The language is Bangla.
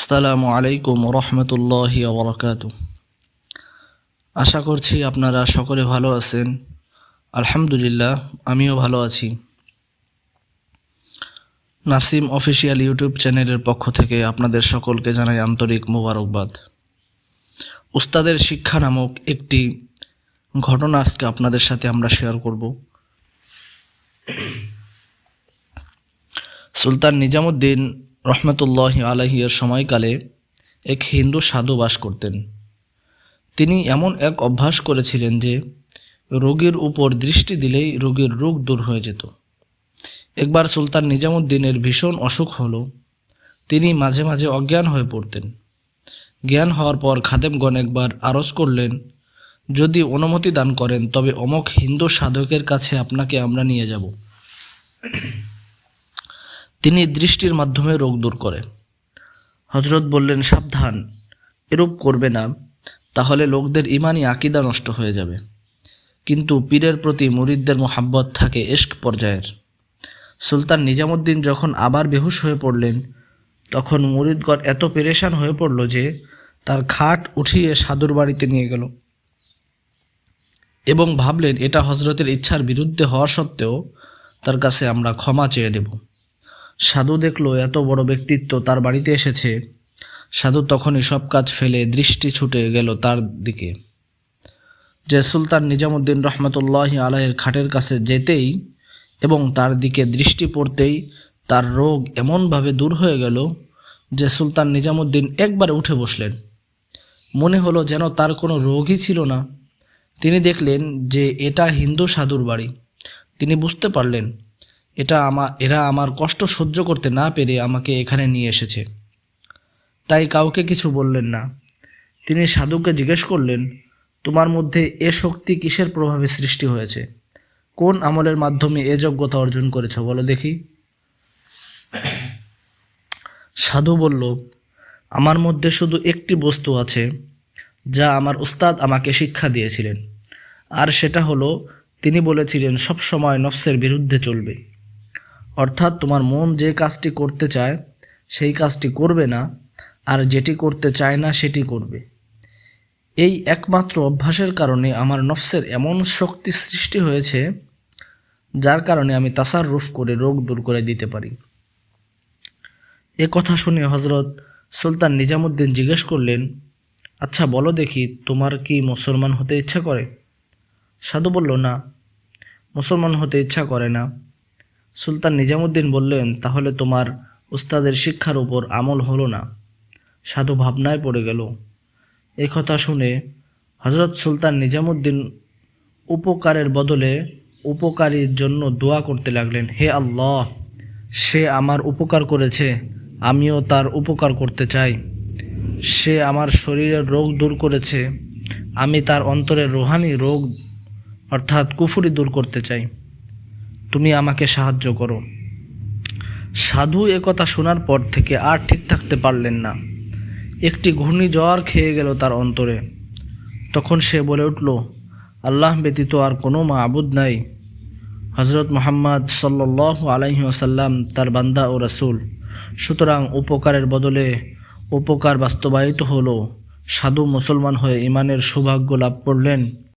আসসালামু আলাইকুম রহমতুল্লাহি ওবরাকাতু। আশা করছি আপনারা সকলে ভালো আছেন। আলহামদুলিল্লাহ, আমিও ভালো আছি। নাসিম অফিসিয়াল ইউটিউব চ্যানেলের পক্ষ থেকে আপনাদের সকলকে জানাই আন্তরিক মোবারকবাদ। উস্তাদের শিক্ষা নামক একটি ঘটনা আজকে আপনাদের সাথে আমরা শেয়ার করব। সুলতান নিজামুদ্দিন রহমতুল্লাহি আলাইহি এর সময়কালে এক হিন্দু সাধু বাস করতেন। তিনি এমন এক অভ্যাস করেছিলেন যে রোগীর উপর দৃষ্টি দিলেই রোগীর রোগ দূর হয়ে যেত। একবার সুলতান নিজামুদ্দিনের ভীষণ অসুখ হলো। তিনি মাঝে মাঝে অজ্ঞান হয়ে পড়তেন। জ্ঞান হওয়ার পর খাদেমগণ একবার আরজ করলেন, যদি অনুমতি দান করেন তবে অমক হিন্দু সাধকের কাছে আপনাকে আমরা নিয়ে যাব। তিনি দৃষ্টির মাধ্যমে রোগ দূর করেন। হজরত বললেন, সাবধান, এরূপ করবে না, তাহলে লোকদের ইমানি আকিদা নষ্ট হয়ে যাবে। কিন্তু পীরের প্রতি মুরিদদের মোহাব্বত থাকে ইশক পর্যায়ের। সুলতান নিজামুদ্দিন যখন আবার বেহুশ হয়ে পড়লেন, তখন মুরিদগণ এত পেরেশান হয়ে পড়ল যে তার খাট উঠিয়ে সাধুর বাড়িতে নিয়ে গেল এবং ভাবলেন এটা হজরতের ইচ্ছার বিরুদ্ধে হওয়া সত্ত্বেও তার কাছে আমরা ক্ষমা চেয়ে নেব। সাধু দেখল এত বড় ব্যক্তিত্ব তার বাড়িতে এসেছে। সাধু তখনই সব কাজ ফেলে দৃষ্টি ছুটে গেল তার দিকে। যে সুলতান নিজামুদ্দিন রহমতুল্লাহি আলাইহির খাটের কাছে যেতেই এবং তার দিকে দৃষ্টি পড়তেই তার রোগ এমনভাবে দূর হয়ে গেল যে সুলতান নিজামুদ্দিন একবারে উঠে বসলেন। মনে হলো যেন তার কোনো রোগই ছিল না। তিনি দেখলেন যে এটা হিন্দু সাধুর বাড়ি। তিনি বুঝতে পারলেন এরা আমার কষ্ট সহ্য করতে না পেরে আমাকে এখানে নিয়ে এসেছে। তাই কাউকে কিছু বললেন না। তিনি সাধুকে জিজ্ঞেস করলেন, তোমার মধ্যে এ শক্তি কিসের প্রভাবে সৃষ্টি হয়েছে? কোন আমলের মাধ্যমে এ যোগ্যতা অর্জন করেছ বলো দেখি। সাধু বলল, আমার মধ্যে শুধু একটি বস্তু আছে যা আমার উস্তাদ আমাকে শিক্ষা দিয়েছিলেন, আর সেটা হলো তিনি বলেছিলেন সব সময় নফসের বিরুদ্ধে চলবে। অর্থাৎ তোমার মন যে কাজটি করতে চায় সেই কাজটি করবে না, আর যেটি করতে চায় না সেটি করবে। এই একমাত্র অভ্যাসের কারণে আমার নফসের এমন শক্তি সৃষ্টি হয়েছে যার কারণে আমি তাসাররুফ করে রোগ দূর করে দিতে পারি। এ কথা শুনে হজরত সুলতান নিজামুদ্দিন জিজ্ঞেস করলেন, আচ্ছা বলো দেখি, তোমার কি মুসলমান হতে ইচ্ছা করে? সাধু বলল, না, মুসলমান হতে ইচ্ছা করে না। সুলতান নিজামুদ্দিন বললেন, তাহলে তোমার উস্তাদের শিক্ষার উপর আমল হলো না। সাধু ভাবনায় পড়ে গেল। এই কথা শুনে হজরত সুলতান নিজামুদ্দিন উপকারের বদলে উপকারীর জন্য দোয়া করতে লাগলেন, হে আল্লাহ, সে আমার উপকার করেছে, আমিও তার উপকার করতে চাই। সে আমার শরীরের রোগ দূর করেছে, আমি তার অন্তরের রুহানি রোগ অর্থাৎ কুফরি দূর করতে চাই। তুমি আমাকে সাহায্য করো। সাধু একথা শোনার পর থেকে আর ঠিক থাকতে পারলেন না। একটি ঘূর্ণিঝড় খেয়ে গেল তার অন্তরে। তখন সে বলে উঠল, আল্লাহ ব্যতীত আর কোনো মাবুদ নাই। হজরত মুহাম্মদ সাল্লাল্লাহু আলাইহি ওয়াসাল্লাম তার বান্দা ও রাসূল। সুতরাং উপকারের বদলে উপকার বাস্তবায়িত হলো। সাধু মুসলমান হয়ে ইমানের সৌভাগ্য লাভ করলেন।